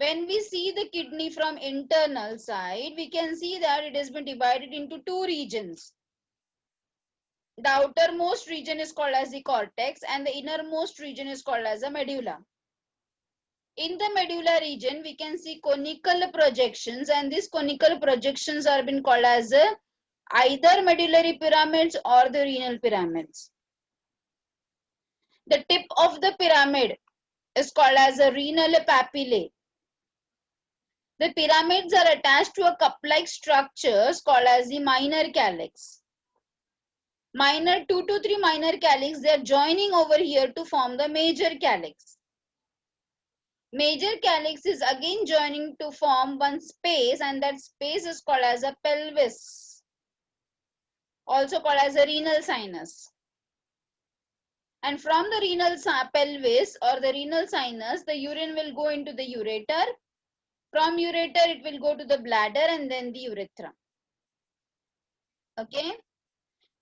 When we see the kidney from internal side, we can see that it has been divided into two regions. The outermost region is called as the cortex and the innermost region is called as the medulla. In the medulla region, we can see conical projections, and these conical projections are been called as either medullary pyramids or the renal pyramids. The tip of the pyramid is called as a renal papillae. The pyramids are attached to a cup-like structures called as the minor calyx. Minor 2 to 3 minor calyx, they are joining over here to form the major calyx. Major calyx is again joining to form one space, and that space is called as a pelvis, also called as a renal sinus. And from the renal pelvis or the renal sinus, the urine will go into the ureter. From ureter, it will go to the bladder and then the urethra. Okay.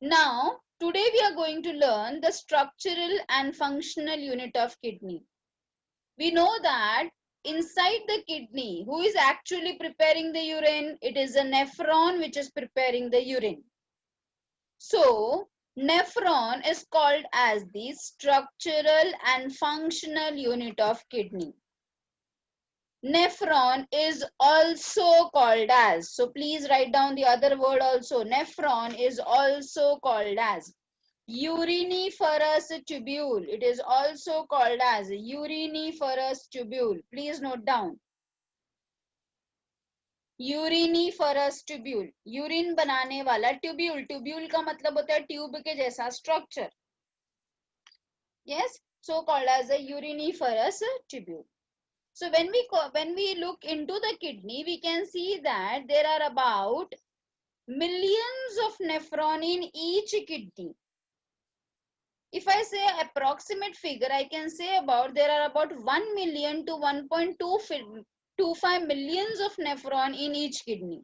Now, today we are going to learn the structural and functional unit of kidney. We know that inside the kidney, who is actually preparing the urine? It is a nephron which is preparing the urine. So, nephron is called as the structural and functional unit of kidney. Nephron is also called as, so please write down the other word also. Nephron is also called as uriniferous tubule. It is also called as uriniferous tubule. Please note down. Uriniferous tubule. Urine बनाने वाला tubule. Tubule का मतलब होता है tube के जैसा structure. Yes, so called as a uriniferous tubule. So when we look into the kidney, we can see that there are about millions of nephron in each kidney. If I say approximate figure, I can say about there are about 1 million to 1.25 millions of nephron in each kidney.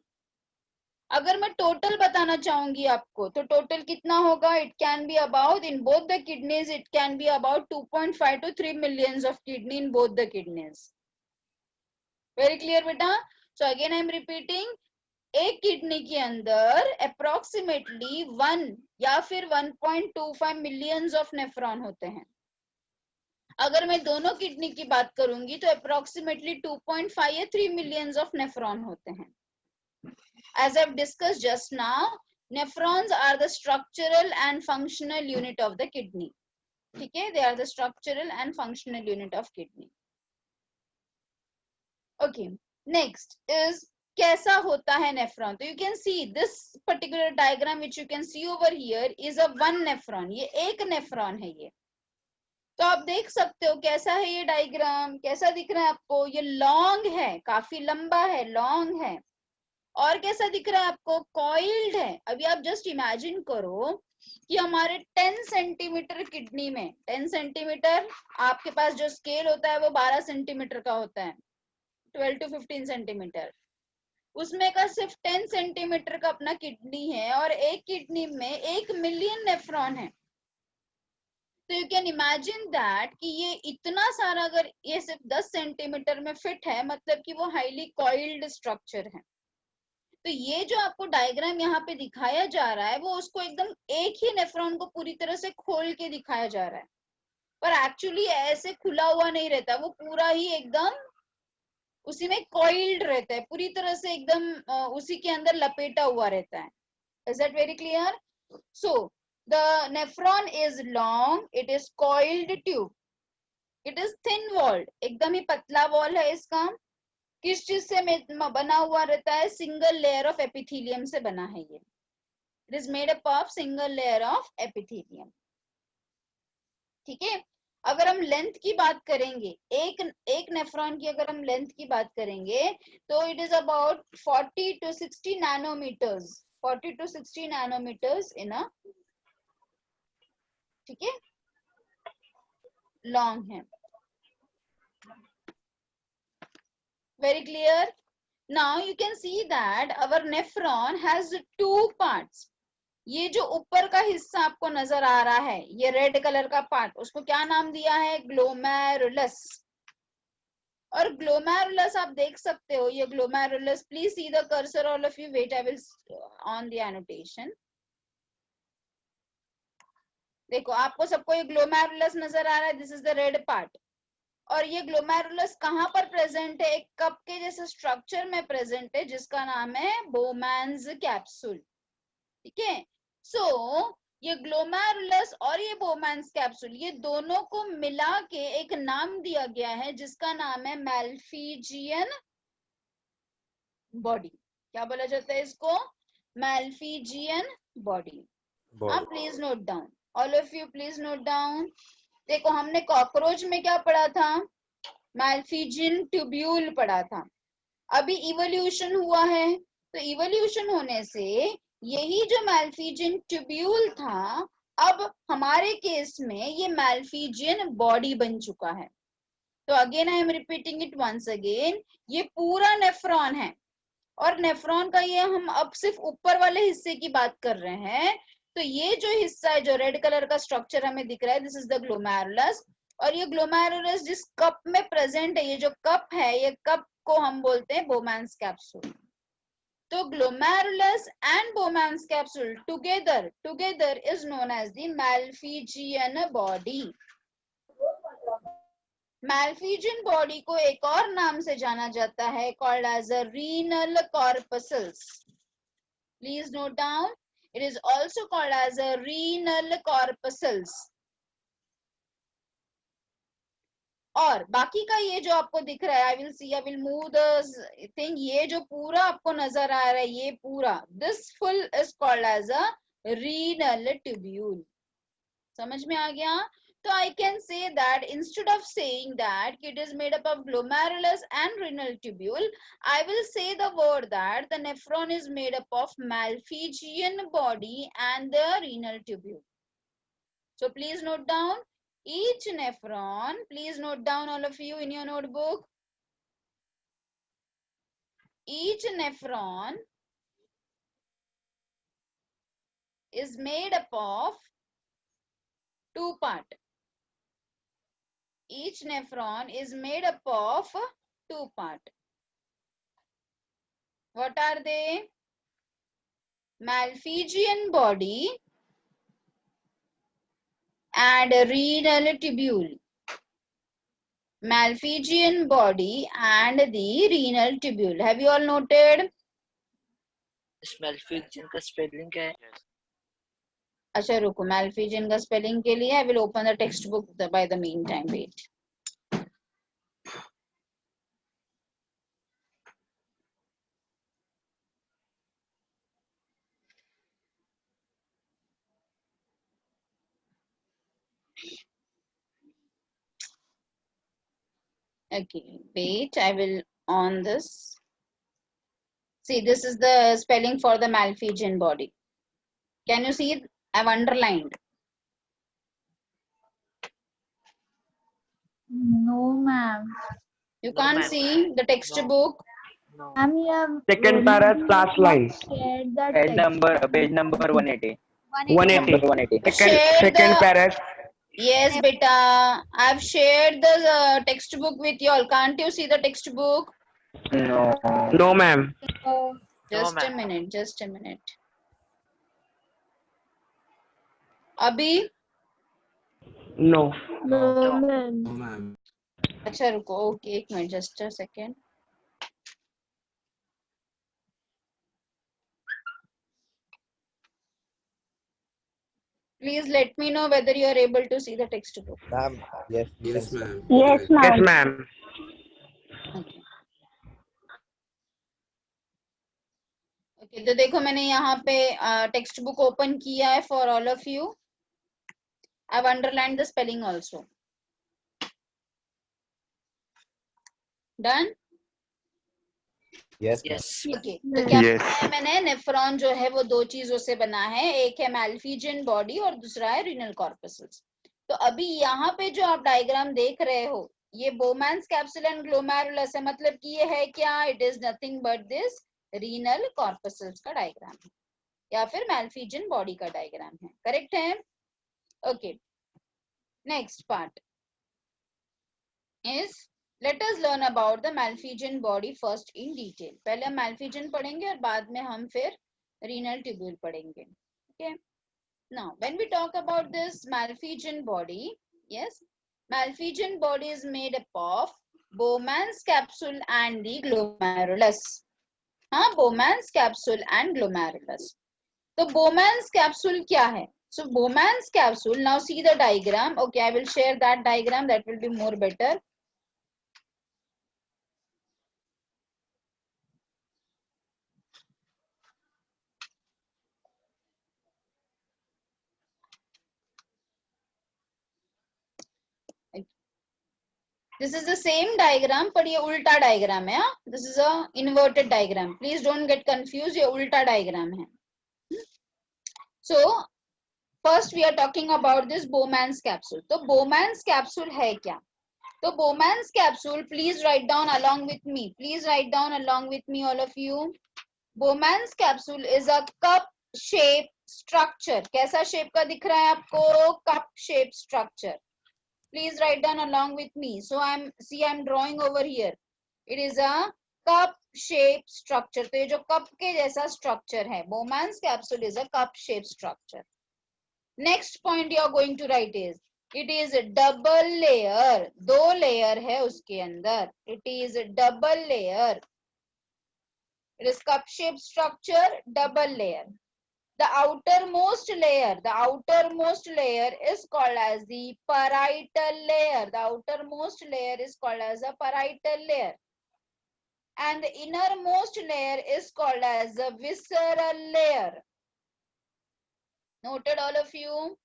अगर मैं total बताना चाहूंगी आपको तो total कितना होगा? It can be about in both the kidneys, it can be about 2.5 to 3 millions of kidney in both the kidneys. Very clear बेटा? So again I am repeating, एक किडनी के अंदर अप्रोक्सीमेटली 1 या फिर 1.25 मिलियंस ऑफ नेफ्रॉन होते हैं. अगर मैं दोनों किडनी की बात करूंगी तो अप्रोक्सीमेटली 2.5 या 3 मिलियंस ऑफ नेफ्रॉन होते हैं. As I've discussed just now, nephrons are the structural and functional unit of the kidney. Okay, they are the structural and functional unit of kidney. Okay, next is कैसा होता है nephron. तो you can see this particular diagram which you can see over here is a one nephron. ये एक nephron है ये. तो आप देख सकते हो कैसा है ये डायग्राम. कैसा दिख रहा है आपको? ये लॉन्ग है, काफी लंबा है, लॉन्ग है. और कैसा दिख रहा है आपको? कॉइल्ड है. अभी आप जस्ट इमेजिन करो कि हमारे 10 सेंटीमीटर किडनी में, 10 सेंटीमीटर आपके पास जो स्केल होता है वो 12 सेंटीमीटर का होता है, 12 to 15 सेंटीमीटर. उसमें का सिर्फ 10 सेंटीमीटर का अपना किडनी है और एक किडनी में 1 मिलियन नेफ्रॉन है. तो यू कैन इमेजिन दैट कि ये इतना सारा, अगर ये सिर्फ 10 सेंटीमीटर में फिट है, मतलब कि वो हाईली कॉइल्ड स्ट्रक्चर है. तो ये जो आपको डायग्राम यहाँ पे दिखाया जा रहा है वो उसको एकदम एक ही नेफ्रॉन को पूरी तरह से खोल के दिखाया जा रहा है, पर एक्चुअली ऐसे खुला हुआ नहीं रहता, वो पूरा ही एकदम उसी में कॉइल्ड रहता है, पूरी तरह से एकदम उसी के अंदर लपेटा हुआ रहता है. Is that very clear? So the nephron is long, it is coiled tube, it is thin walled, एकदम ही पतला वॉल है इसका. किस चीज से बना हुआ रहता है? सिंगल लेयर ऑफ एपिथेलियम से बना है ये. It is made up of single layer of epithelium. ठीक है. अगर हम लेंथ की बात करेंगे, एक नेफ्रॉन की अगर हम लेंथ की बात करेंगे तो it is about 40 to 60 nanometers, 40 to 60 nanometers in a, ठीक है, लॉन्ग है. Very clear? Now you can see that our nephron has two parts. ये जो ऊपर का हिस्सा आपको नजर आ रहा है, ये रेड कलर का पार्ट, उसको क्या नाम दिया है? ग्लोमेरुलस. और ग्लोमेरुलस आप देख सकते हो, ये glomerulus, please see the cursor all of you, wait I will on the annotation. देखो आपको सबको ये ग्लोमेरुलस नजर आ रहा है, this is the red part. और ये ग्लोमेरुलस कहाँ पर प्रेजेंट है? एक कप के जैसे स्ट्रक्चर में प्रेजेंट है जिसका नाम है बोमैन्स कैप्सूल। ठीक है, सो ये ग्लोमेरुलस और ये बोमैन्स कैप्सूल, ये दोनों को मिला के एक नाम दिया गया है जिसका नाम है मैल्फीजियन बॉडी। क्या बोला जाता है इसको? Malpighian body. हाँ, please note down, all of you please note down. देखो हमने कॉकरोच में क्या पढ़ा था? मैल्फीजियन ट्यूब्यूल पढ़ा था। अभी इवोल्यूशन हुआ है, तो इवोल्यूशन होने से यही जो मैल्फीजियन ट्यूब्यूल था, अब हमारे केस में ये मैल्फीजियन बॉडी बन चुका है। तो again I am repeating it once again, ये पूरा नेफ्रॉन है। और नेफ्रॉन का ये हम अब सिर्फ ऊपर वाले हिस्से की बात कर रहे हैं। तो ये जो हिस्सा है, जो रेड कलर का स्ट्रक्चर हमें दिख रहा है, दिस इज द ग्लोमेरुलस। और ये ग्लोमेरुलस जिस कप में प्रेजेंट है, ये जो कप है, ये कप को हम बोलते हैं बोमैन्स कैप्सूल। तो glomerulus and Bowman's capsule together is known as the Malpighian body. Malpighian body को एक और नाम से जाना जाता है, called as a renal corpuscles. Please note down, it is also called as a renal corpuscles. और बाकी का ये जो आपको दिख रहा है, I will move the thing, ये जो पूरा आपको नजर आ रहा है, ये पूरा, this full is called as a renal tubule. समझ में आ गया? So I can say that instead of saying that it is made up of glomerulus and renal tubule, I will say the word that the nephron is made up of Malpighian body and the renal tubule. So please note down each nephron. Please note down all of you in your notebook. Each nephron is made up of two parts. Each nephron is made up of two parts. What are they? Malpighian body and renal tubule. Malpighian body and the renal tubule. Have you all noted? Malpighian का spelling क्या है? अच्छा रुको, Malpighian का spelling के लिए I will open the textbook by the meantime. Wait. Okay, wait, I will on this. See, this is the spelling for the Malpighian body. Can you see it? I've underlined. No, ma'am. You No, can't ma'am. see the textbook. No. Ma'am, you have Second para's last line. shared that Page text. number 180. 180. 180. Second para's. Yes, beta. I've shared the textbook with you all. Can't you see the textbook? No. No, ma'am. Just a minute. Just a minute. अभी? No. No, ma'am. अच्छा रुको, okay एक minute, just a second. Please let me know whether you are able to see the textbook. Ma'am, yes. Yes, ma'am. Yes, Yes, ma'am. ma'am. Okay. Okay, तो देखो मैंने यहाँ पे text book open किया है for all of you. I've underlined the spelling also. Done? Yes. Yes. Okay. तो क्या बताया मैंने? नेफ्रॉन जो है वो दो चीजों से बना है, एक है मैल्फीजियन बॉडी और दूसरा है रीनल कॉर्पसल्स। तो अभी यहाँ पे जो आप डायग्राम देख रहे हो, ये बोमैन्स कैप्सूल एंड ग्लोमेरुलस है, मतलब कि ये है क्या? It is nothing but this renal corpuscles का डायग्राम है या फिर मैल्फीजियन बॉडी का डायग्राम है। करेक्ट है? Okay, next part is Let us learn about the Malpighian body first in detail. पहले हम Malpighian पढ़ेंगे और बाद में हम फिर renal tubule पढ़ेंगे. Okay. Now, when we talk about this Malpighian body, yes, Malpighian body is made up of Bowman's capsule and the glomerulus. हाँ, Bowman's capsule and glomerulus. तो Bowman's capsule क्या है? So Bowman's capsule, now see the diagram. Okay, I will share that diagram. That will be more better. This is the same diagram, but ये उल्टा diagram है. This is a inverted diagram. Please don't get confused. ये उल्टा diagram है. So first we are talking about this Bowman's capsule. तो Bowman's capsule है क्या? तो Bowman's capsule, please write down along with me. Please write down along with me, all of you. Bowman's capsule is a cup-shaped structure. कैसा shape का दिख रहा है आपको? Cup-shaped structure. Please write down along with me. So I'm drawing over here. It is a cup-shaped structure. तो ये जो cup के जैसा structure है. Bowman's capsule is a cup-shaped structure. Next point you are going to write is, it is a double layer. दो layer है उसके अंदर. It is a double layer. It is cup-shaped structure, double layer. The outermost layer is called as the parietal layer. The outermost layer is called as a parietal layer. And the innermost layer is called as the visceral layer. Noted, all of you?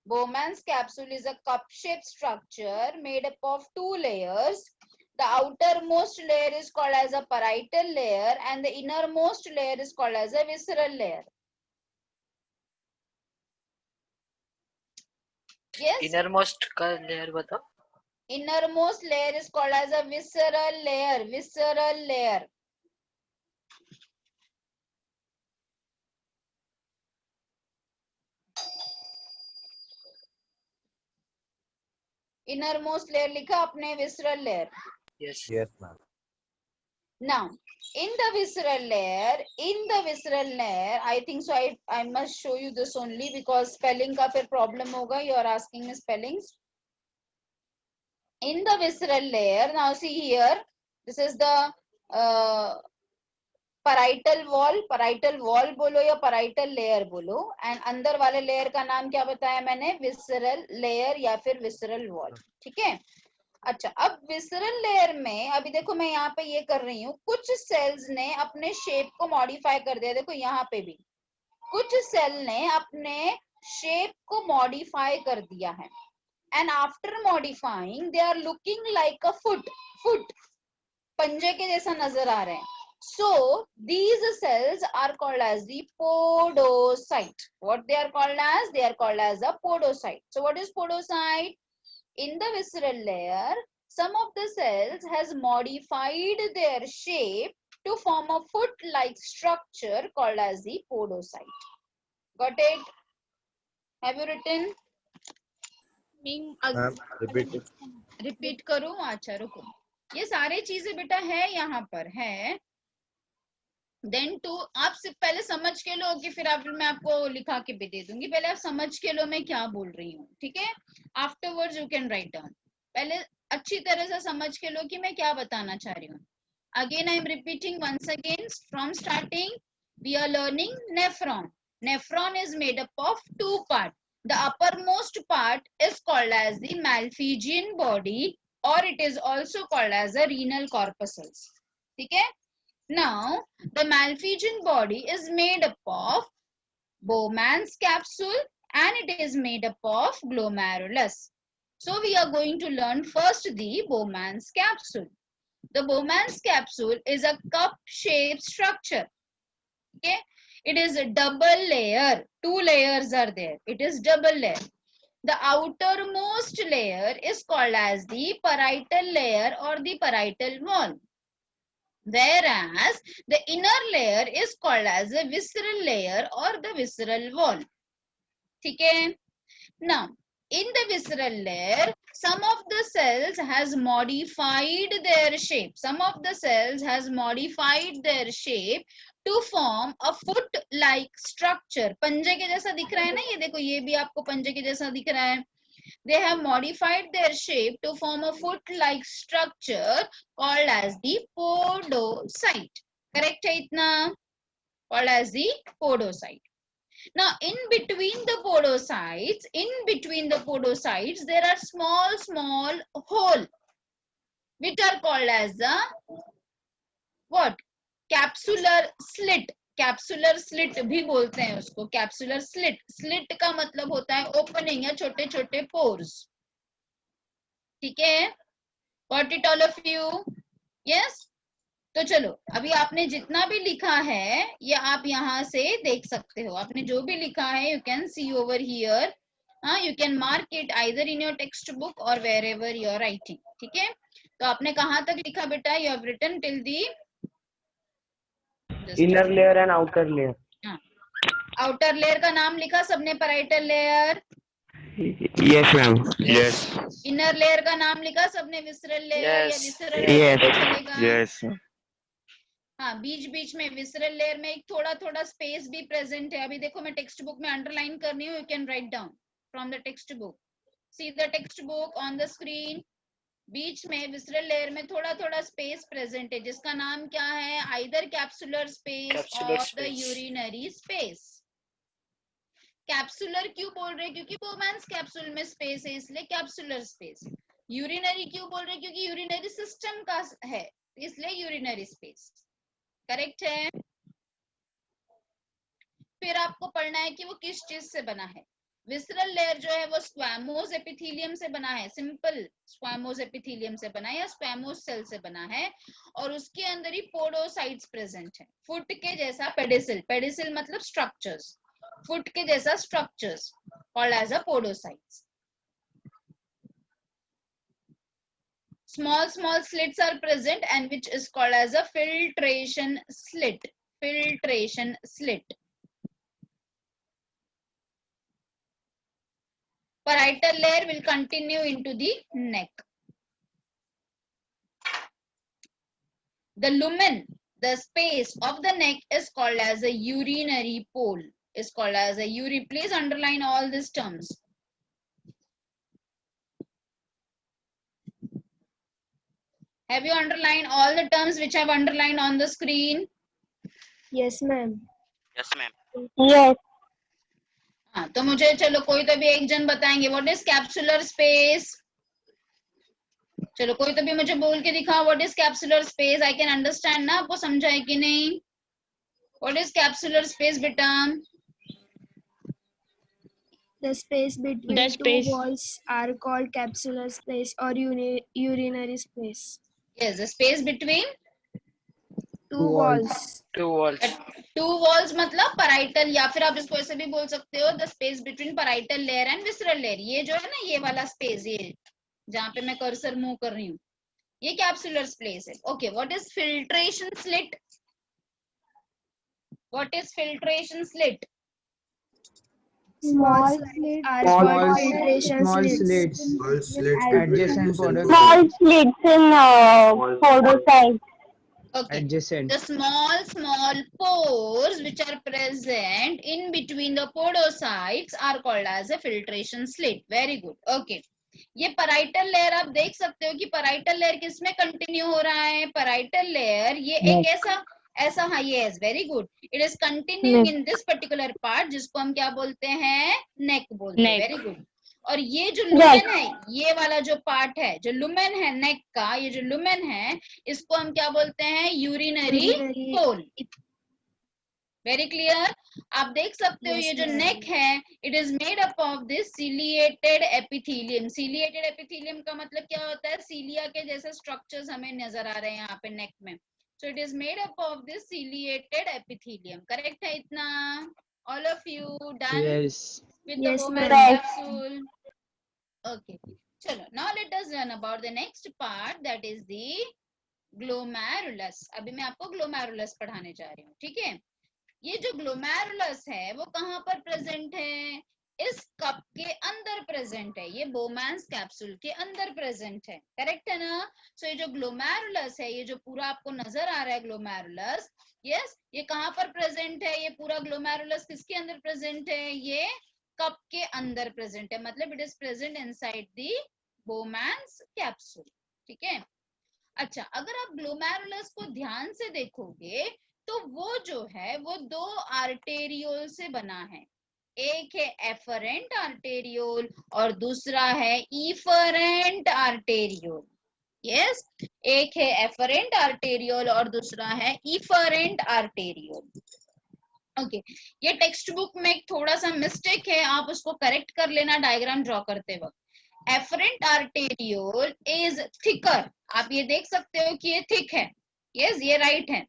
Bowman's capsule is a cup-shaped structure made up of two layers. The outermost layer is called as a parietal layer and the innermost layer is called as a visceral layer. Yes? Innermost का layer बताओ. Innermost layer is called as a visceral layer. Visceral layer. Innermost layer लिखा आपने, visceral layer. Yes. Yes, ma'am. Now, in the visceral layer, I think so. I must show you this only because spelling का फिर problem होगा. You are asking me spellings. In the visceral layer, now see here. This is the parietal wall बोलो या parietal layer बोलो. And अंदर वाले layer का नाम क्या बताया मैंने? Visceral layer या फिर visceral wall. ठीक है? अच्छा, अब विसरल लेयर में अभी देखो मैं यहाँ पे ये कर रही हूँ, कुछ सेल्स ने अपने शेप को मॉडिफाई कर दिया. देखो यहाँ पे भी कुछ सेल ने अपने शेप को मॉडिफाई कर दिया है. And after modifying they are looking like a foot. पंजे के जैसा नजर आ रहे हैं. So these cells are called as the podocyte. What they are called as? They are called as a podocyte. So what is podocyte? In the visceral layer, some of the cells has modified their shape to form a foot-like structure called as the podocyte. Got it? Have you written? Ma'am, repeat it. Repeat करूँ? अच्छा रुको. ये सारे चीजें बेटा है यहाँ पर है. Then to आप सिर्फ पहले समझ के लो कि फिर मैं आपको लिखा के भी दे दूंगी. पहले आप समझ के लो मैं क्या बोल रही हूँ. ठीक है? Afterwards you can write down. पहले अच्छी तरह से समझ के लो कि मैं क्या बताना चाह रही हूँ. Again I am repeating once again from starting. We are learning nephron. Nephron is made up of two parts. The uppermost part is called as the Malpighian body or it is also called as the renal corpuscles. ठीक है? Now, the Malpighian body is made up of Bowman's capsule and it is made up of glomerulus. So, we are going to learn first the Bowman's capsule. The Bowman's capsule is a cup-shaped structure. Okay? It is a double layer. Two layers are there. It is double layer. The outermost layer is called as the parietal layer or the parietal wall. Whereas the inner layer is called as a visceral layer or the visceral wall. ठीक है? Now, in the visceral layer, some of the cells has modified their shape. Some of the cells has modified their shape to form a foot-like structure. पंजे के जैसा दिख रहा है ना ये, देखो ये भी आपको पंजे के जैसा दिख रहा है. They have modified their shape to form a foot-like structure called as the podocyte. Correct है इतना? Called as the podocyte. Now, in between the podocytes, there are small hole, which are called as the what? Capsular slit. Capsular slit भी बोलते हैं उसको. Capsular slit. Slit का मतलब होता है opening या छोटे छोटे pores. ठीक है? Got it all of you? Yes? तो चलो अभी आपने जितना भी लिखा है ये आप यहाँ से देख सकते हो. आपने जो भी लिखा है you can see over here. You can mark it either in your textbook or wherever you are writing. ठीक है? तो आपने कहाँ तक लिखा बेटा? You have written till the inner layer and outer layer. outer layer का नाम लिखा सबने? parietal layer. Yes ma'am. Yes. inner layer का नाम लिखा सबने? visceral layer या Yes. visceral layer Yes. चलेगा? Yes. हाँ, बीच बीच में विसरल लेयर में एक थोड़ा थोड़ा स्पेस भी प्रेजेंट है. अभी देखो मैं टेक्स्ट बुक में अंडरलाइन कर रही हूँ. You can write down from the textbook. See the textbook on the screen. बीच में विसरल लेयर में थोड़ा थोड़ा स्पेस प्रेजेंट है जिसका नाम क्या है? आइदर कैप्सुलर स्पेस Capsular और the space. Urinary space. Capsular क्यों बोल रहे? क्योंकि बोमैन्स कैप्सूल में स्पेस है इसलिए कैप्सुलर स्पेस. यूरिनरी क्यों बोल रहे? क्योंकि यूरिनरी सिस्टम का है इसलिए यूरिनरी स्पेस. करेक्ट है? फिर आपको पढ़ना है कि वो किस चीज से बना है. विसरल लेयर जो है वो स्क्वैमोस एपिथेलियम से बना है. सिंपल स्क्वैमोस एपिथेलियम से बना है या स्क्वैमोस सेल से बना है और उसके अंदर ही पोडोसाइट्स प्रेजेंट है. फुट के जैसा पेडिसिल. पेडिसिल मतलब स्ट्रक्चर्स. फुट के जैसा structures called as a podocytes. Small slits are present and which is called as a filtration slit. Filtration slit. Parietal layer will continue into the neck. The lumen, the space of the neck is called as a urinary pole. Is called as a urine. Please underline all these terms. Have you underlined all the terms which I have underlined on the screen? Yes, ma'am. Yes, ma'am. Yes. हाँ, तो मुझे चलो कोई तो भी एक जन बताएंगे व्हाट इज कैप्सुलर स्पेस. चलो कोई तो भी मुझे बोल के दिखाओ what is capsular space. I can understand ना. आपको समझा है कि नहीं? व्हाट इज कैप्सुलर स्पेस बेटा? The space between The space. two walls are called capsular space or urinary space. Yes, the space between Two walls. 2 walls. two walls मतलब parietal या फिर आप इसको ऐसे भी बोल सकते हो the space between parietal layer and visceral layer. ये जो है ना ये वाला space, ये जहाँ पे मैं कर्सर मूव कर रही हूँ ये कैप्सुलर स्पेस है. Okay, what is filtration slit? What is filtration slit? Small slits are Small called filtration slits. Small slits Adjacent between podocytes. slits in podocytes. Okay. Adjacent. The small pores which are present in between the podocytes are called as a filtration slit. Very good. Okay. ये parietal layer आप देख सकते हो कि parietal layer किसमें continue हो रहा है? parietal layer ये एक ऐसा हाँ, yes, very good. It is continuing in this particular part जिसको हम क्या बोलते हैं? neck बोलते हैं. Very good. और ये जो लुमेन है, ये वाला जो पार्ट है, जो लुमेन है नेक का, ये जो लुमेन है इसको हम क्या बोलते हैं? Urinary pole. Very clear? आप देख सकते हो ये जो नेक है it is made up of this ciliated epithelium. Ciliated epithelium का मतलब क्या होता है? सीलिया के जैसे स्ट्रक्चर्स हमें नजर आ रहे हैं यहाँ पे नेक में. So it is made up of this ciliated epithelium. Correct है इतना? All of you done Yes. with the Yes, Bowman ma'am. capsule? Okay, chalo, now let us learn about the next part, that is the glomerulus. अभी मैं आपको glomerulus पढ़ाने जा रही हूँ. ठीक है? ये जो glomerulus है वो कहाँ पर प्रेजेंट है? इस कप के अंदर प्रेजेंट है, ये बोमैंस कैप्सूल के अंदर प्रेजेंट है, करेक्ट है ना। सो ये जो ग्लोमेरुलस है, ये जो पूरा आपको नजर आ रहा है ग्लोमेरुलस, यस, ये कहां पर प्रेजेंट है, ये पूरा ग्लोमेरुलस किसके अंदर प्रेजेंट है, ये कप के अंदर प्रेजेंट है, मतलब it is present inside the Bowman's capsule, ठीक है। अच्छा, अगर आप ग्लोमेरुलस को ध्यान से देखोगे तो वो जो है वो दो आर्टेरियोल से बना है, एक है एफरेंट आर्टेरियोल और दूसरा है इफरेंट आर्टेरियोल, यस, एक है एफरेंट आर्टेरियोल और दूसरा है इफरेंट आर्टेरियोल। ओके, ये टेक्स्ट बुक में एक थोड़ा सा मिस्टेक है, आप उसको करेक्ट कर लेना डायग्राम ड्रॉ करते वक्त। एफरेंट आर्टेरियोल इज थिकर, आप ये देख सकते हो कि ये थिक है, यस, ये राइट है,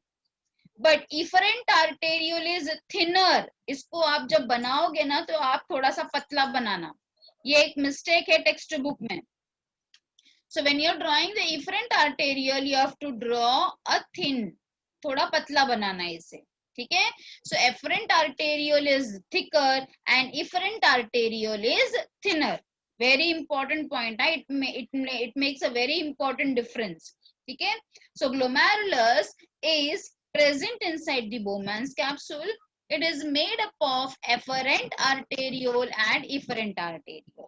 but efferent arteriole is thinner, इसको आप जब बनाओगे ना तो आप थोड़ा सा पतला बनाना, ये एक मिस्टेक है टेक्स्ट बुक में। So when you are drawing the efferent arteriole you have to draw a thin, थोड़ा पतला बनाना है इसे, ठीक है। So afferent arteriole is thicker and efferent arteriole is thinner, very important point है, it makes a very important difference, ठीक है। So glomerulus is present inside the Bowman's capsule. It is made up of efferent arteriole and efferent arteriole.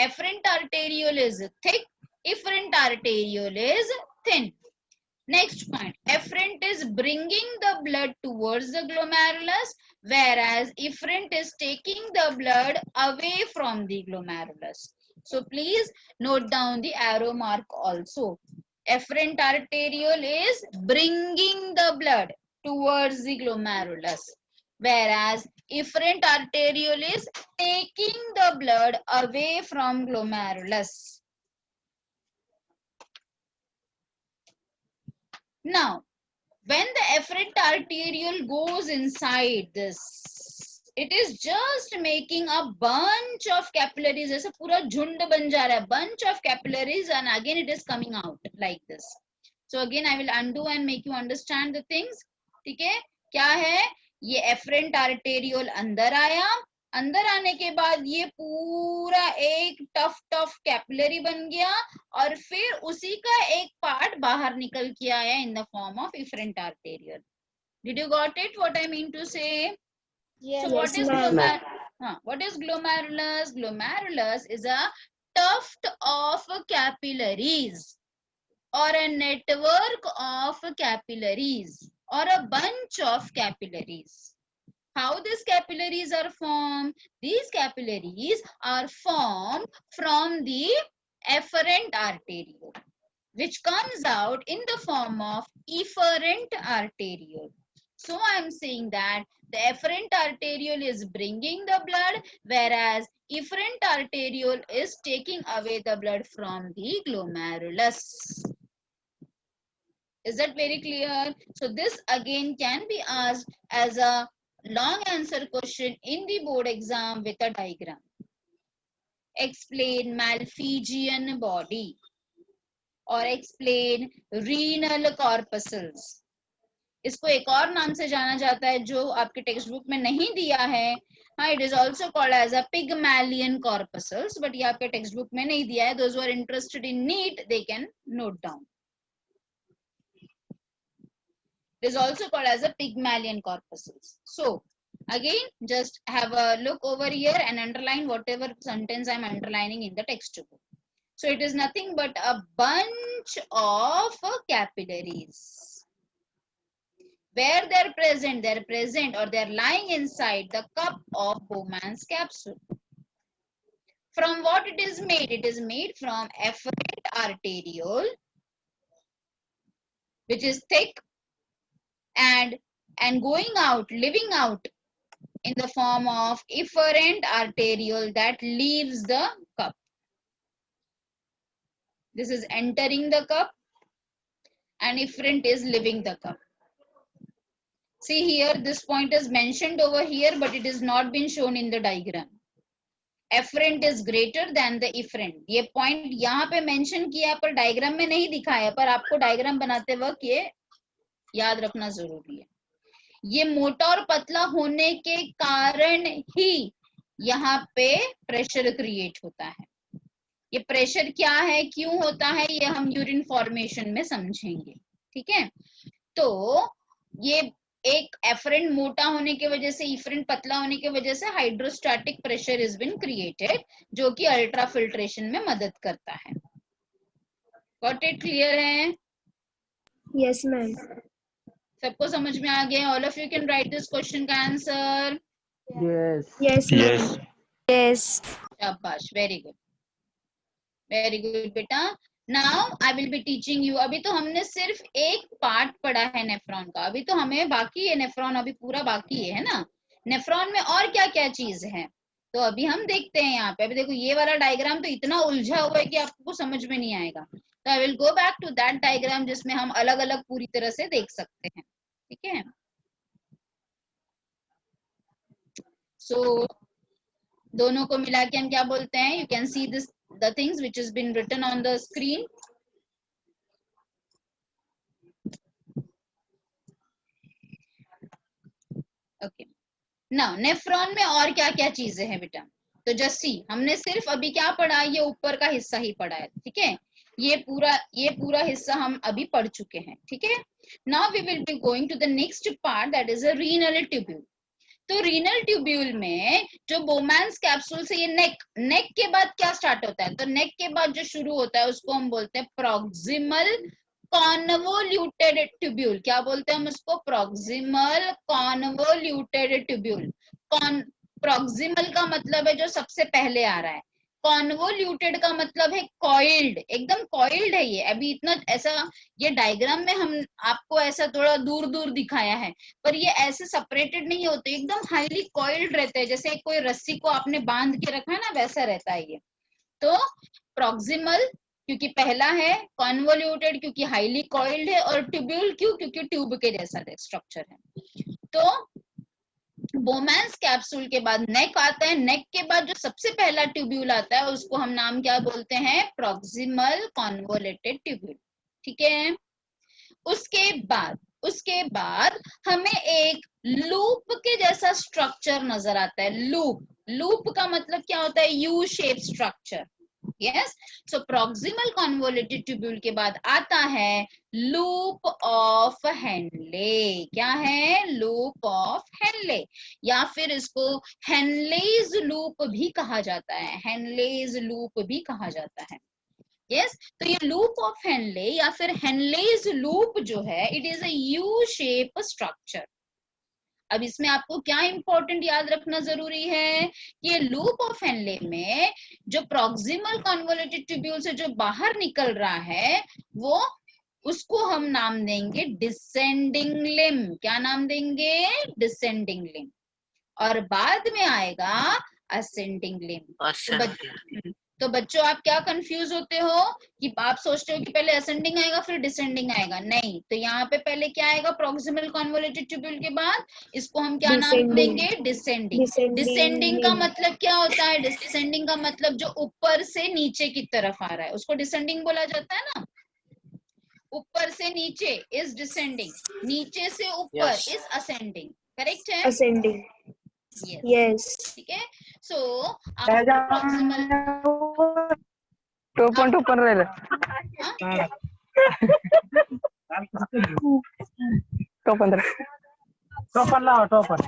Efferent arteriole is thick, efferent arteriole is thin. Next point, efferent is bringing the blood towards the glomerulus, whereas efferent is taking the blood away from the glomerulus. So please note down the arrow mark also. Efferent arteriole is bringing the blood towards the glomerulus, whereas efferent arteriole is taking the blood away from glomerulus. Now, when the efferent arteriole goes inside this, it is just making a bunch of capillaries, जैसे पूरा झुंड बन जा रहा है, bunch of capillaries, and again it is coming out like this. So again I will undo and make you understand the things, ठीक है। क्या है, ये efferent arteriole अंदर आया, अंदर आने के बाद ये पूरा एक टफ कैपिलरी बन गया और फिर उसी का एक पार्ट बाहर निकल के आया in the form of efferent arteriole. Did you got it what I mean to say? Yes, So what is ma'am. what is glomerulus? Glomerulus is a tuft of capillaries or a network of capillaries or a bunch of capillaries. How these capillaries are formed? These capillaries are formed from the efferent arteriole, which comes out in the form of efferent arteriole. So I am saying that the efferent arteriole is bringing the blood, whereas efferent arteriole is taking away the blood from the glomerulus. Is that very clear? So this again can be asked as a long answer question in the board exam with a diagram. Explain Malpighian body or explain renal corpuscles. इसको एक और नाम से जाना जाता है जो आपके टेक्स्ट बुक में नहीं दिया है, हाँ, it is also called as a पिगमैलियन कॉर्पसल्स, बट ये आपके टेक्स्ट बुक में नहीं दिया है. Those who are interested in NEET they can note down. It is also called as a Pygmalion corpuscles. So again, just have a look over here and underline whatever sentence I am underlining in the textbook. So it is nothing but a bunch of capillaries. Where they are present or they are lying inside the cup of Bowman's capsule. From what it is made? It is made from efferent arteriole, which is thick and going out, living out in the form of efferent arteriole that leaves the cup. This is entering the cup and efferent is leaving the cup. See here, this point is mentioned over here, but it is not been shown in the diagram. Efferent is greater than the efferent. ये point यहाँ पे mention किया पर diagram में नहीं दिखाया, पर आपको diagram बनाते वक्त ये याद रखना जरूरी है. ये मोटा और पतला होने के कारण ही यहाँ पे प्रेशर क्रिएट होता है। ये प्रेशर क्या है, क्यों होता है, ये हम यूरिन फॉर्मेशन में समझेंगे। ठीक है, तो ये एक एफरेंट मोटा होने की वजह से, इफरेंट पतला होने की वजह से hydrostatic pressure is been created, जो कि अल्ट्रा फिल्ट्रेशन में मदद करता है। Got it? क्लियर है? Yes, ma'am. सबको समझ में आ गया? All of you can write this question का answer. Yes. Yes, ma'am. Yes. शाबाश, वेरी गुड, वेरी गुड बेटा। Now I will be teaching you. अभी तो हमने सिर्फ एक पार्ट पढ़ा है नेफ्रॉन का, अभी तो हमें बाकी है नेफ्रॉन, अभी पूरा बाकी है ना। नेफ्रॉन में और क्या क्या चीज है तो अभी हम देखते हैं यहाँ पे। अभी देखो ये वाला डायग्राम तो इतना उलझा हुआ है कि आपको समझ में नहीं आएगा, तो I will go back to that diagram जिसमें हम अलग अलग पूरी तरह से देख सकते हैं। ठीक है, सो दोनों को मिला के हम क्या बोलते हैं, you can see this the things which has been written on the screen. Okay, now nephron में और क्या क्या चीजें हैं बेटा, तो जस्ट सी, हमने सिर्फ अभी क्या पढ़ा, ये ऊपर का हिस्सा ही पढ़ा है। ठीक है, ये पूरा हिस्सा हम अभी पढ़ चुके हैं। ठीक है, now we will be going to the next part, that is a renal tubule. तो रीनल ट्यूब्यूल में जो बोमैन्स कैप्सूल से ये नेक के बाद क्या स्टार्ट होता है, तो नेक के बाद जो शुरू होता है उसको हम बोलते हैं प्रॉक्सिमल कॉन्वोल्यूटेड ट्यूब्यूल। क्या बोलते हैं हम उसको? Proximal convoluted tubule. प्रॉक्सिमल का मतलब है जो सबसे पहले आ रहा है, कॉन्वोल्यूटेड का मतलब है कॉइल्ड, एकदम कॉइल्ड है ये। अभी इतना ऐसा, ये डायग्राम में हम आपको ऐसा थोड़ा दूर दूर दिखाया है, पर ये ऐसे सेपरेटेड नहीं होते, एकदम हाईली कॉइल्ड रहते हैं, जैसे कोई रस्सी को आपने बांध के रखा है ना, वैसा रहता है ये। तो प्रॉक्सिमल क्योंकि पहला है, कॉन्वोल्यूटेड क्योंकि हाईली कॉइल्ड है, और ट्यूब्यूल क्यों? क्योंकि ट्यूब के जैसा स्ट्रक्चर है। तो बोमैन्स कैप्सूल के बाद नेक आता है, नेक के बाद जो सबसे पहला ट्यूब्यूल आता है उसको हम नाम क्या बोलते हैं? Proximal convoluted tubule. ठीक है, उसके बाद हमें एक लूप के जैसा स्ट्रक्चर नजर आता है। लूप का मतलब क्या होता है? You shape structure. Yes, so proximal convoluted tubule के बाद आता है लूप ऑफ हेनले। क्या है? लूप ऑफ हेनले, या फिर इसको हेनलेज लूप भी कहा जाता है, हेनलेज लूप भी कहा जाता है। यस, तो ये लूप ऑफ हेनले या फिर हेनलेज लूप जो है, it is a U shape structure. अब इसमें आपको क्या इंपॉर्टेंट याद रखना जरूरी है कि ये लूप ऑफ हेनले में जो प्रॉक्सिमल कॉन्वोलेटेड ट्यूब्यूल से जो बाहर निकल रहा है, वो उसको हम नाम देंगे डिसेंडिंग लिम। क्या नाम देंगे? Descending limb. और बाद में आएगा असेंडिंग लिम। तो बच्चों आप क्या कंफ्यूज होते हो कि आप सोचते हो कि पहले असेंडिंग आएगा फिर डिसेंडिंग आएगा? नहीं, तो यहाँ पे पहले क्या आएगा? प्रॉक्सिमल कॉन्वोलेटेड ट्यूब्यूल के बाद इसको हम क्या नाम देंगे? डिसेंडिंग। डिसेंडिंग का मतलब क्या होता है? डिसेंडिंग का मतलब जो ऊपर से नीचे की तरफ आ रहा है उसको डिसेंडिंग बोला जाता है ना। ऊपर से नीचे इज डिसेंडिंग, नीचे से ऊपर इज असेंडिंग। करेक्ट है? Ascending. Yes. ठीक है, सो प्रॉक्सिमल 2.2 पर रहे टोपन लाओ टोपन।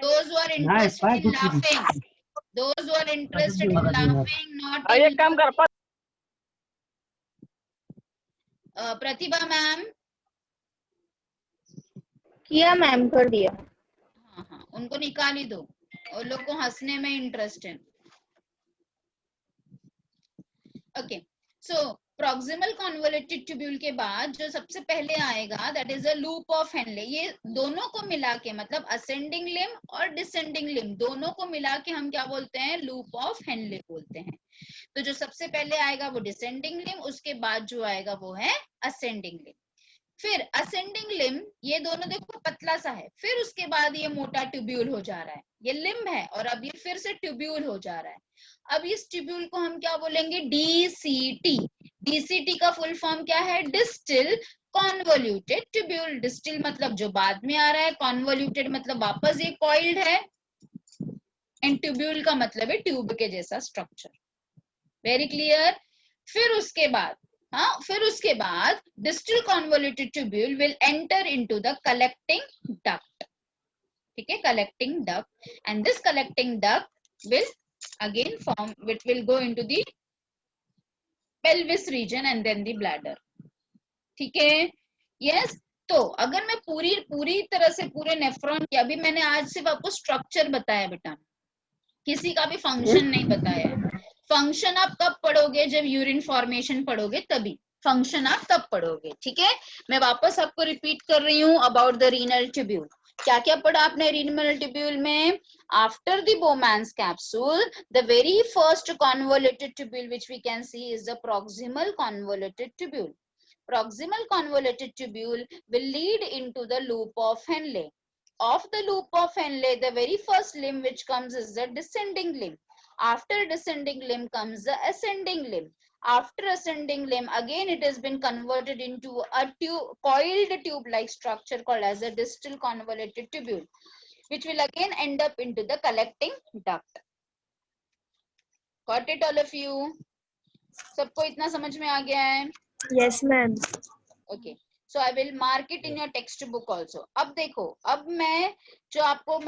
those who are interested in laughing, those who are interested in laughing, not एक काम कर, प्रतिभा मैम। किया मैम, कर दिया। हाँ, उनको निकाल ही दो, और लोग को हंसने में इंटरेस्ट है। ओके, सो प्रॉक्सिमल कॉन्वोलेटेड ट्यूब्यूल के बाद जो सबसे पहले आएगा that is a loop of Henley. ये दोनों को मिला के, मतलब असेंडिंग लिम और डिसेंडिंग लिम दोनों को मिला के हम क्या बोलते हैं? लूप ऑफ हेनले बोलते हैं। तो जो सबसे पहले आएगा वो डिसेंडिंग लिम, उसके बाद जो आएगा वो है असेंडिंग लिम। फिर असेंडिंग लिम, ये दोनों देखो पतला सा है, फिर उसके बाद ये मोटा ट्यूब्यूल हो जा रहा है। ये लिम है और अब ये फिर से ट्यूब्यूल हो जा रहा है। अब इस ट्यूब्यूल को हम क्या बोलेंगे? डीसीटी। डीसीटी का फुल फॉर्म क्या है? Distil convoluted tubule. डिस्टिल मतलब जो बाद में आ रहा है, कॉन्वोल्यूटेड मतलब वापस ये कॉइल्ड है। एंड ट्यूब्यूल का मतलब है ट्यूब के जैसा स्ट्रक्चर। Very clear. फिर उसके बाद distal convoluted tubule will enter into the collecting duct. ठीक है, collecting duct, and this collecting duct will again form, which will go into the pelvis region and then the bladder। ठीक है, yes. तो अगर मैं पूरी तरह से पूरे नेफ्रॉन की, अभी मैंने आज सिर्फ आपको स्ट्रक्चर बताया बेटा, किसी का भी फंक्शन नहीं बताया है। फंक्शन आप कब पढ़ोगे? जब यूरिन फॉर्मेशन पढ़ोगे तभी फंक्शन आप तब पढ़ोगे। ठीक है, मैं वापस आपको रिपीट कर रही हूँ अबाउट द रीनल ट्यूब्यूल। क्या क्या पढ़ा आपने रीनल ट्यूब्यूल में? After the Bowman's capsule, the very first convoluted tubule which we can see is the proximal convoluted tubule। Proximal convoluted tubule will lead into the loop of Henle। Of the loop of Henle, the very first limb which comes is the descending limb। After descending limb comes the ascending limb। After ascending limb, again it has been converted into a coiled tube-like structure called as a distal convoluted tubule, which will again end up into the collecting duct। Got it all of you? सबको इतना समझ में आ गया है? Yes, ma'am. Okay, so I will mark it in your textbook also। अब देखो, अब मैं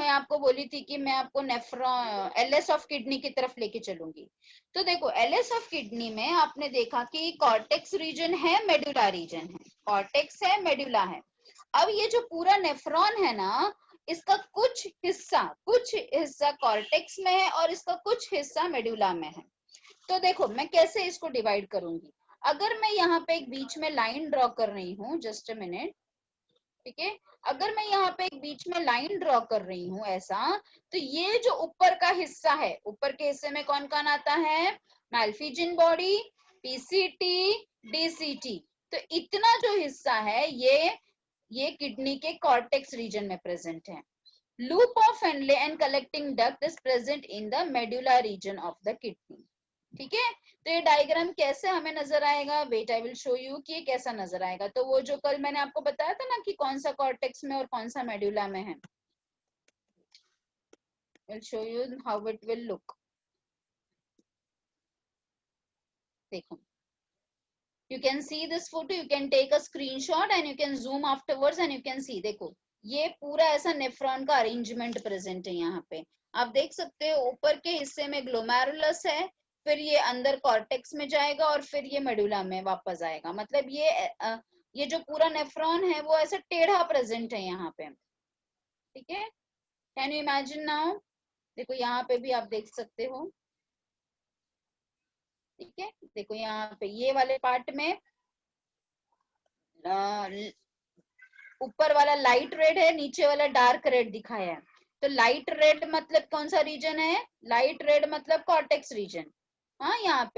आपको बोली थी कि मैं आपको नेफ्रॉन एलएस ऑफ किडनी की तरफ लेके चलूंगी। तो देखो, एलएस ऑफ किडनी में आपने देखा कि कॉर्टेक्स रीजन है, मेडुला रीजन है, कॉर्टेक्स है, मेडुला है। अब ये जो पूरा नेफ्रॉन है ना, इसका कुछ हिस्सा कॉर्टेक्स में है और इसका कुछ हिस्सा मेडुला में है। तो देखो मैं कैसे इसको डिवाइड करूंगी। अगर मैं यहाँ पे एक बीच में लाइन ड्रॉ कर रही हूँ, जस्ट अ मिनट, ठीक है, अगर मैं यहाँ पे एक बीच में लाइन ड्रॉ कर रही हूँ ऐसा, तो ये जो ऊपर का हिस्सा है, ऊपर के हिस्से में कौन कौन आता है? Malpighian body, PCT, DCT. तो इतना जो हिस्सा है ये किडनी के कॉर्टेक्स रीजन में प्रेजेंट है। Loop of Henle and collecting duct is present in the medulla region of the kidney. ठीक है, तो ये डायग्राम कैसे हमें नजर आएगा? Wait, I will show you कि ये कैसा नजर आएगा। तो वो जो कल मैंने आपको बताया था ना कि कौन सा कॉर्टेक्स में और कौन सा मेडुला में है, will show you how it will look. देखो, you can see this photo, you can take a screenshot and you can zoom afterwards and you can see। देखो, ये पूरा ऐसा नेफ्रॉन का अरेंजमेंट प्रेजेंट है। यहाँ पे आप देख सकते हो ऊपर के हिस्से में ग्लोमेरुलस है, फिर ये अंदर कॉर्टेक्स में जाएगा और फिर ये मेडुला में वापस आएगा। मतलब ये जो पूरा नेफ्रॉन है वो ऐसा टेढ़ा प्रेजेंट है यहाँ पे। ठीक है, कैन यू इमेजिन नाउ? देखो यहाँ पे भी आप देख सकते हो। ठीक है, देखो यहाँ पे ये वाले पार्ट में ऊपर वाला लाइट रेड है, नीचे वाला डार्क रेड दिखाया है। तो लाइट रेड मतलब कौन सा रीजन है? लाइट रेड मतलब कॉर्टेक्स रीजन। हाँ, यहाँ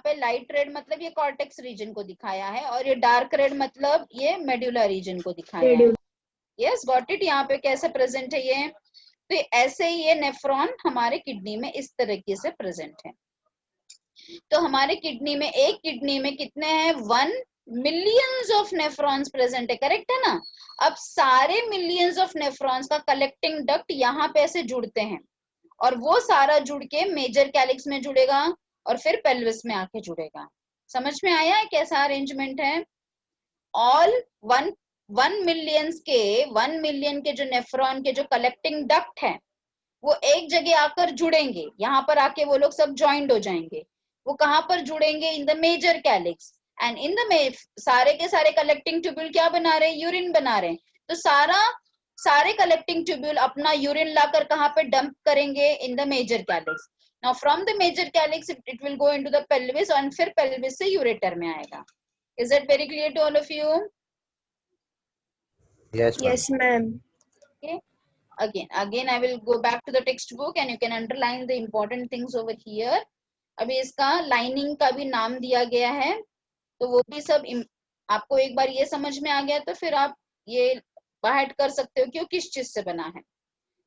पे लाइट रेड मतलब ये कॉर्टेक्स रीजन को दिखाया है और ये डार्क रेड मतलब ये मेडुला रीजन को दिखाया है। Yes, got it? यहाँ पे कैसे प्रेजेंट है ये? तो ऐसे ही ये नेफ्रॉन हमारे किडनी में इस तरीके से प्रेजेंट है। तो हमारे किडनी में, एक किडनी में कितने हैं? 1 मिलियंस ऑफ नेफ्रॉन्स प्रेजेंट है, करेक्ट है ना? अब सारे मिलियंस ऑफ नेफ्रॉन्स का कलेक्टिंग डक्ट यहाँ पे ऐसे जुड़ते हैं और वो सारा जुड़ के मेजर कैलिक्स में जुड़ेगा और फिर पेल्विस में आके जुड़ेगा। समझ में आया है कैसा अरेंजमेंट है? ऑल 1 मिलियन के जो नेफ्रॉन के जो कलेक्टिंग डक्ट है वो एक जगह आकर जुड़ेंगे, यहाँ पर आके वो लोग सब ज्वाइंट हो जाएंगे। वो कहाँ पर जुड़ेंगे? In the major calyx. And in the सारे के सारे कलेक्टिंग ट्यूब्यूल क्या बना रहे हैं? यूरिन बना रहे हैं। तो सारे कलेक्टिंग ट्यूब्यूल अपना यूरिन लाकर कहाँ पे डंप करेंगे? In the major calyx. Now from the major calyx it will go into the pelvis और फिर पेल्विस से यूरेटर में आएगा। Is it very clear to all of you? Yes, ma'am. Okay. Again I will go back to the textbook and you can underline the important things over here। अभी इसका lining का भी नाम दिया गया है, तो वो भी सब आपको एक बार ये समझ में आ गया तो फिर आप ये बाहर कर सकते हो कि वो किस चीज से बना है।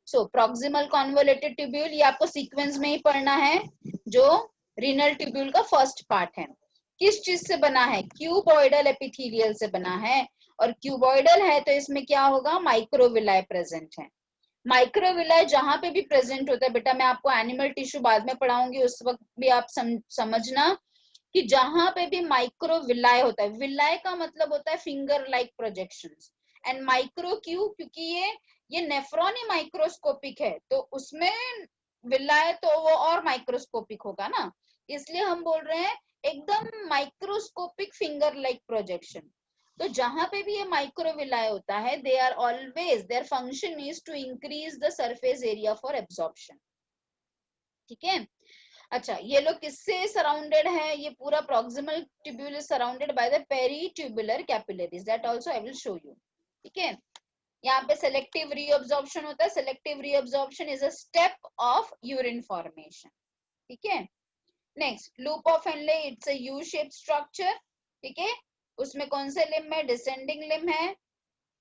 सो प्रॉक्सिमल कॉन्वोलेटेड ट्यूब्यूल, ये आपको सीक्वेंस में ही पढ़ना है, जो रीनल ट्यूब्यूल का फर्स्ट पार्ट है। किस चीज से बना है? क्यूबॉइडल एपिथेलियल से बना है। और क्यूबॉइडल है तो इसमें क्या होगा? माइक्रोविलाई प्रेजेंट है। माइक्रोविलाई जहां पे भी प्रेजेंट होता है बेटा, मैं आपको एनिमल टिश्यू बाद में पढ़ाऊंगी, उस वक्त भी आप समझना कि जहां पे भी माइक्रोविलाई होता है, विलाई का मतलब होता है finger like projections, and micro क्यों, क्योंकि ये नेफ्रॉन ही माइक्रोस्कोपिक है, तो उसमें विलाई तो वो और माइक्रोस्कोपिक होगा ना, इसलिए हम बोल रहे हैं एकदम माइक्रोस्कोपिक फिंगर लाइक प्रोजेक्शन। तो जहां पे भी ये माइक्रोविलाई होता है, they are always, their function is to increase the surface area for absorption. ठीक है, अच्छा ये लोग किससे सराउंडेड है, ये पूरा proximal tubule is surrounded by the peritubular capillaries, that also I will show you. ठीक है, यहाँ पे सेलेक्टिव रीअब्जॉर्प्शन होता है, selective reabsorption is a step of urine formation. ठीक है, next loop of Henle, it's a U shape structure. ठीक है, उसमें कौन से लिम्ब है, डिसेंडिंग लिम्ब है।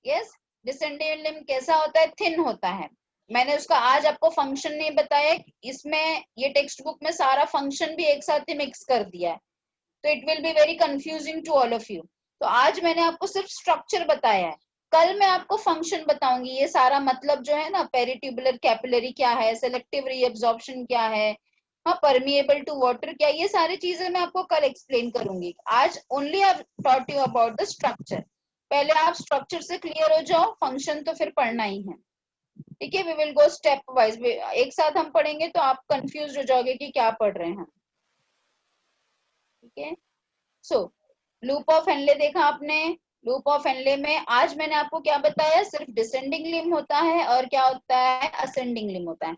यस, डिसेंडिंग लिम्ब कैसा होता है, थिन होता है। मैंने उसका आज आपको फंक्शन नहीं बताया, इसमें ये टेक्स्ट बुक में सारा फंक्शन भी एक साथ ही मिक्स कर दिया है, तो it will be very confusing to all of you. तो आज मैंने आपको सिर्फ स्ट्रक्चर बताया है, कल मैं आपको फंक्शन बताऊंगी, ये सारा मतलब जो है ना, पेरीट्यूबुलर कैपिलरी क्या है, सेलेक्टिव रीअब्जॉर्प्शन क्या है, हाँ परमिएबल टू वाटर क्या, ये सारी चीजें मैं आपको कल एक्सप्लेन करूंगी। आज only I taught you about the structure, पहले आप स्ट्रक्चर से क्लियर हो जाओ, फंक्शन तो फिर पढ़ना ही है। ठीक है, we will go stepwise, एक साथ हम पढ़ेंगे तो आप कंफ्यूज हो जाओगे कि क्या पढ़ रहे हैं हम। ठीक है, सो लूप ऑफ हेनले देखा आपने, लूप ऑफ हेनले में आज मैंने आपको क्या बताया, सिर्फ डिसेंडिंग लिम्ब होता है और क्या होता है, असेंडिंग लिम्ब होता है।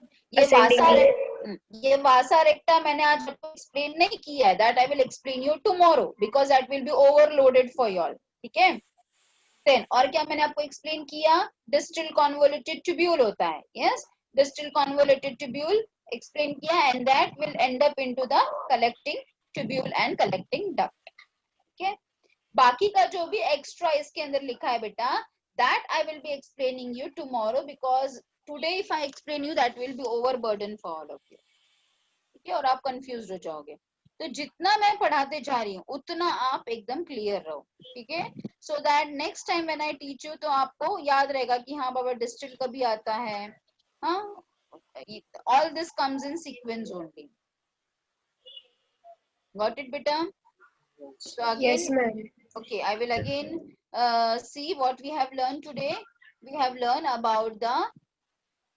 ये वासा रेक्टा मैंने आज आपको एक्सप्लेन नहीं किया है, that I will explain you tomorrow because that will be overloaded for you all. ठीक है, देन और क्या मैंने आपको एक्सप्लेन किया, डिस्टल कॉन्वोल्यूटेड ट्यूब्यूल होता है। Yes, distal convoluted tubule explain किया, and that will end up into the collecting tubule and collecting duct. ठीक है, बाकी का जो भी एक्स्ट्रा इसके अंदर लिखा है बेटा, that I will be explaining you tomorrow because today if I explain you that will be overburden for all of you. ठीक है, और आप कंफ्यूज हो जाओगे, तो जितना मैं पढ़ाते जा रही हूँ उतना आप एकदम क्लियर रहो। ठीक है, so that next time when I teach you तो आपको याद रहेगा कि हाँ बाबा डिस्टिल कभी आता है, हाँ all this comes in sequence only. Got it बेटा? So again, Yes, ma'am. okay, I will again see what we have learned today. We have learned about the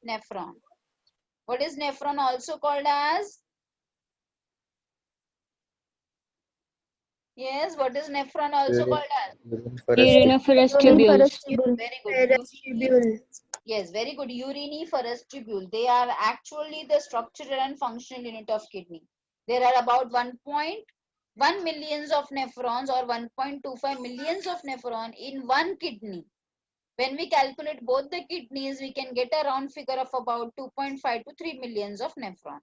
nephron. What is nephron also called as? Yes, what is nephron also called as? Uriniferous tubules. Very good. Tubule. Yes, very good. Uriniferous tubule. They are actually the structural and functional unit of kidney. There are about 1.1 millions of nephrons or 1.25 millions of nephron in one kidney. When we calculate both the kidneys, we can get a round figure of about 2.5 to 3 millions of nephron.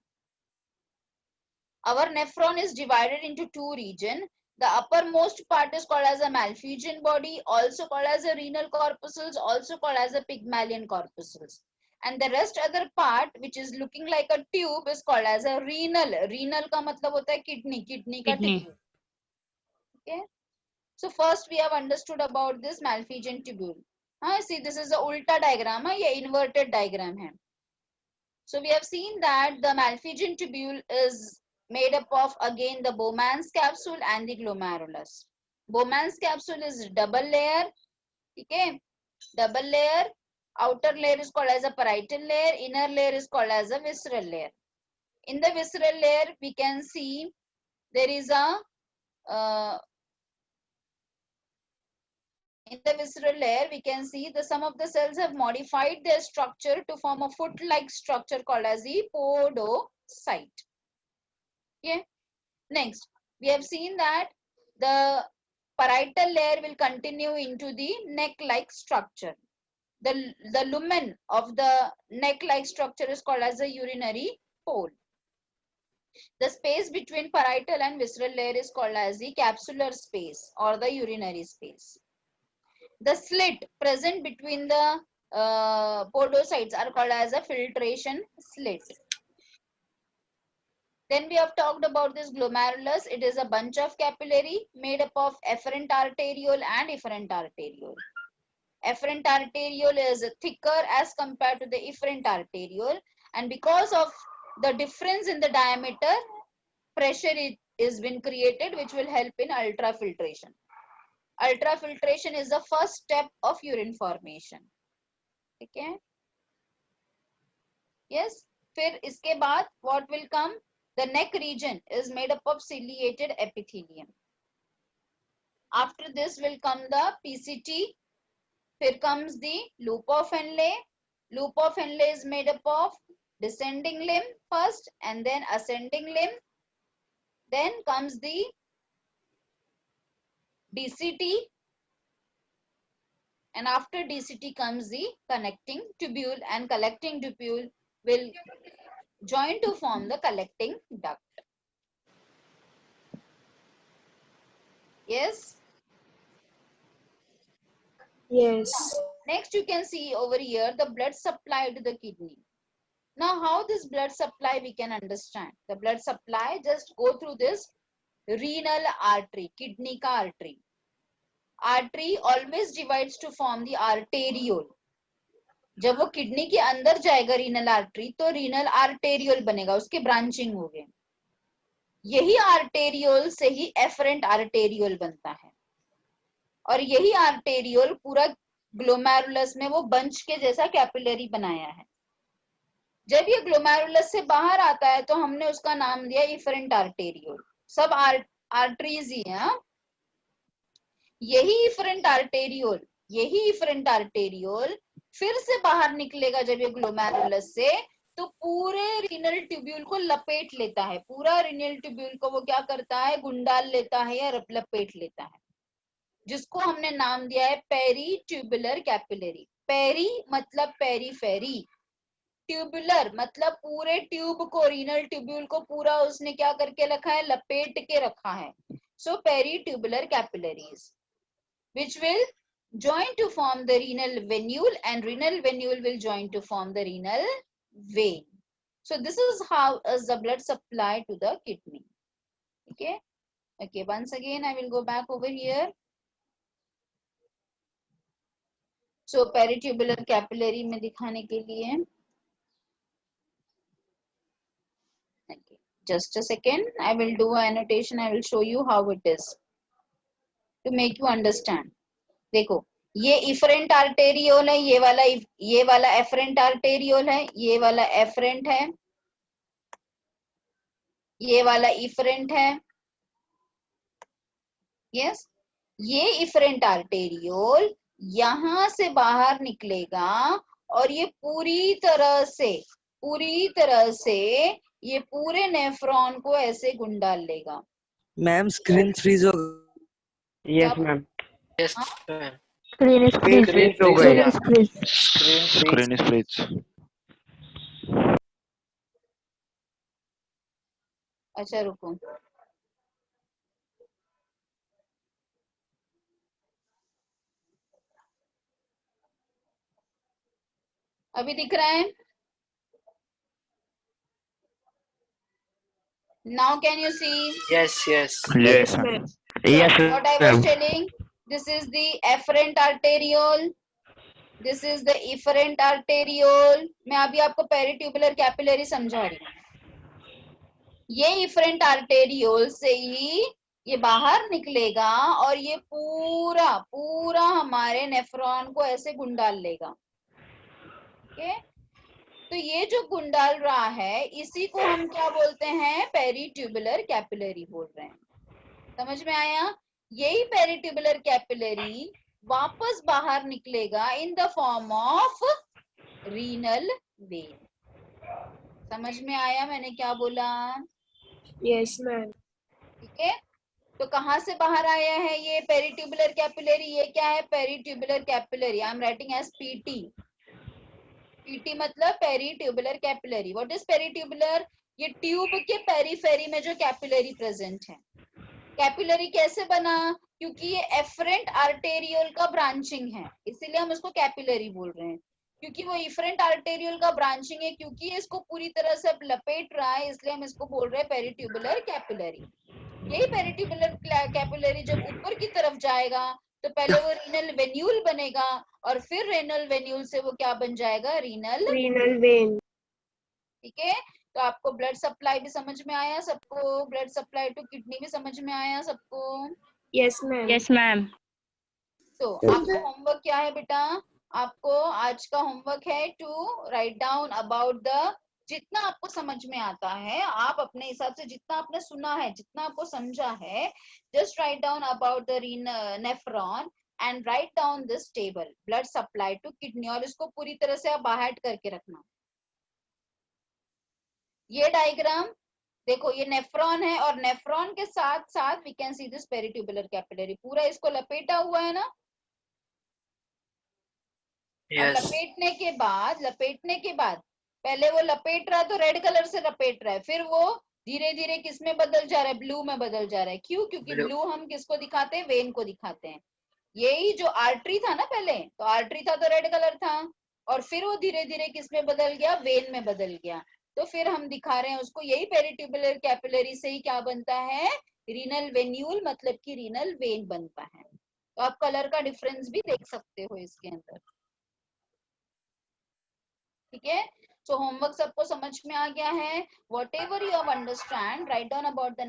Our nephron is divided into two regions. The uppermost part is called as a Malpighian body, also called as a renal corpuscles, also called as a Pygmalion corpuscles. And the rest other part, which is looking like a tube, is called as a renal. Renal का मतलब होता है kidney, kidney का tube. Okay. So first we have understood about this Malpighian tubule. See, this is the ulta diagram, ये inverted diagram है. So we have seen that the Malpighian tubule is made up of again the Bowman's capsule and the glomerulus. Bowman's capsule is double layer. Okay, double layer. Outer layer is called as a parietal layer. Inner layer is called as a visceral layer. In the visceral layer, we can see there is a in the visceral layer, we can see the some of the cells have modified their structure to form a foot-like structure called as the podocyte. Okay. Next, we have seen that the parietal layer will continue into the neck-like structure. The lumen of the neck-like structure is called as a urinary hole. The space between parietal and visceral layer is called as the capsular space or the urinary space. The slit present between the podocytes are called as a filtration slit. Then we have talked about this glomerulus. It is a bunch of capillary made up of efferent arteriole and efferent arteriole. Efferent arteriole is thicker as compared to the efferent arteriole, and because of the difference in the diameter, pressure is been created, which will help in ultrafiltration. Ultrafiltration is the first step of urine formation. Okay. Yes. फिर इसके बाद what will come? The neck region is made up of ciliated epithelium. After this will come the PCT. Here comes the loop of Henle. Loop of Henle is made up of descending limb first and then ascending limb. Then comes the DCT, and after DCT comes the connecting tubule, and collecting tubule will join to form the collecting duct. Yes. Yes. Next you can see over here the blood supply to the kidney. Now how this blood supply we can understand? The blood supply just go through this renal artery, kidney ka artery. Artery always divides to form the arteriole. जब वो kidney के अंदर जाएगा renal artery, तो renal arteriole बनेगा, उसके branching हो गए. यही आर्टेरियोल से ही एफरेंट आर्टेरियोल बनता है, और यही आर्टेरियोल पूरा ग्लोमेरुलस में वो बंच के जैसा कैपिलरी बनाया है. जब ये ग्लोमेरुलस से बाहर आता है तो हमने उसका नाम दिया इफरेंट आर्टेरियोल. सब आर्टरीज ही है. यही इफरेंट आर्टेरियोल फिर से बाहर निकलेगा जब ये ग्लोमेरुलस से, तो पूरे रीनल ट्यूब्यूल को लपेट लेता है. पूरा रीनल ट्यूब्यूल को वो क्या करता है? गुंडाल लेता है या लपेट लेता है, जिसको हमने नाम दिया है पेरी ट्यूबुलर कैपिलरी. पेरी मतलब पेरीफेरी, ट्यूबुलर मतलब पूरे ट्यूब को, रीनल ट्यूब्यूल को पूरा उसने क्या करके रखा है? लपेट के रखा है. So peritubular capillaries which will join to form the renal venule, and renal venule will join to form the renal vein. So this is how is the blood supply to the kidney. Okay, once again I will go back over here. So peritubular capillary में दिखाने के लिए, okay, just a second, I will do an annotation. I will show you how it is to make you understand. देखो, ये efferent arteriole है, ये वाला efferent arteriole है, ये वाला एफरेंट है, ये वाला इफरेंट है. यस, ये इफरेंट आर्टेरियोल यहां से बाहर निकलेगा और ये पूरी तरह से ये पूरे नेफ्रॉन को ऐसे गुंडाल लेगा. मैम स्क्रीन फ्रीज हो गई. Yes ma'am. Yes, ma'am. Screen is freeze. freeze हो Screen गया. is freeze. Screen is freeze. अच्छा रुको, अभी दिख रहा है? Now can you see? Yes, yes. Yes, ma'am. Yes What I was telling, this is the efferent arteriole, this is the efferent arteriole. मैं अभी आपको पेरिट्यूबुलर कैपिलरी समझा रही हूँ. ये efferent arteriole से ही ये बाहर निकलेगा और ये पूरा हमारे नेफ्रॉन को ऐसे गुंडाल लेगा. ओके, तो ये जो गुंडाल रहा है इसी को हम क्या बोलते हैं? पेरिट्यूबुलर कैपिलरी बोल रहे हैं. समझ में आया? यही पेरिट्यूबुलर कैपिलरी वापस बाहर निकलेगा in the form of renal vein. समझ में आया मैंने क्या बोला? Yes, ma'am. ठीक है, तो कहाँ से बाहर आया है ये पेरिट्यूबुलर कैपिलरी? ये क्या है? Peritubular capillary. I am writing as PT. PT मतलब peritubular capillary. What is peritubular? ये ट्यूब के पेरीफेरी में जो कैपिलरी प्रेजेंट है. कैपिलरी कैसे बना? क्योंकि ये एफरेंट आर्टेरियोल का ब्रांचिंग है, इसीलिए हम उसको कैपिलरी बोल रहे हैं. क्योंकि वो इफरेंट आर्टेरियोल का ब्रांचिंग है, क्योंकि इसको पूरी तरह से लपेट रहा है, इसलिए हम इसको बोल रहे हैं पेरिट्यूबुलर कैपिलरी. यही पेरिट्यूबुलर कैपिलरी जब ऊपर की तरफ जाएगा तो पहले वो रीनल वेन्यूल बनेगा और फिर रेनल वेन्यूल से वो क्या बन जाएगा, रीनल। Renal vein. ठीक है, तो आपको ब्लड सप्लाई भी समझ में आया सबको, ब्लड सप्लाई टू किडनी भी समझ में आया सबको। Yes ma'am. Yes, ma'am. तो आपको होमवर्क क्या है बेटा, आपको आज का होमवर्क है to write down about the, जितना आपको समझ में आता है आप अपने हिसाब से, जितना आपने सुना है, जितना आपको समझा है, just write down about the nephron and write down this table blood supply to kidney, और इसको पूरी तरह से आप बाहर करके रखना। ये डायग्राम देखो, ये नेफ्रॉन है और नेफ्रॉन के साथ साथ we can see this peritubular capillary, पूरा इसको लपेटा हुआ है ना। और Yes. लपेटने के बाद पहले वो लपेट रहा तो रेड कलर से लपेट रहा है, फिर वो धीरे धीरे किस में बदल जा रहा है, ब्लू में बदल जा रहा है। क्यों? क्योंकि Blue. ब्लू हम किसको दिखाते हैं, वेन को दिखाते हैं। यही जो आर्टरी था ना, पहले तो आर्टरी था तो रेड कलर था, और फिर वो धीरे धीरे किस में बदल गया, वेन में बदल गया। तो फिर हम दिखा रहे हैं उसको, यही पेरिट्यूबुलर कैपिलरी से ही क्या बनता है, रीनल वेन्यूल, मतलब कि रीनल वेन बनता है। तो आप कलर का डिफरेंस भी देख सकते हो इसके अंदर। ठीक है, सो होमवर्क सबको समझ में आ गया है। What ever you have understand, right down about the